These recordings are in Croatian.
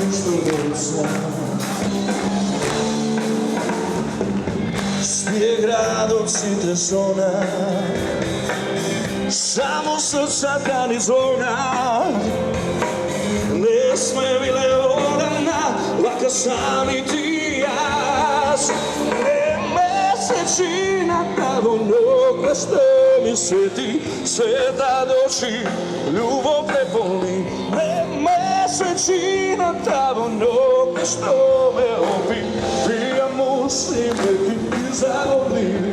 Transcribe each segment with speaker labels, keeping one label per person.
Speaker 1: ništa ne znam. Snijeg radosti zona, samo srca kani zvona. Ne sme bile volena, laka sam i ti jaz. Ne mesečina tamo noga što mi sveti, sveta doći, ljubav prepoli. Ne mesečina tamo noga što me opi, prija muslim neki zavodni.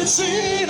Speaker 1: See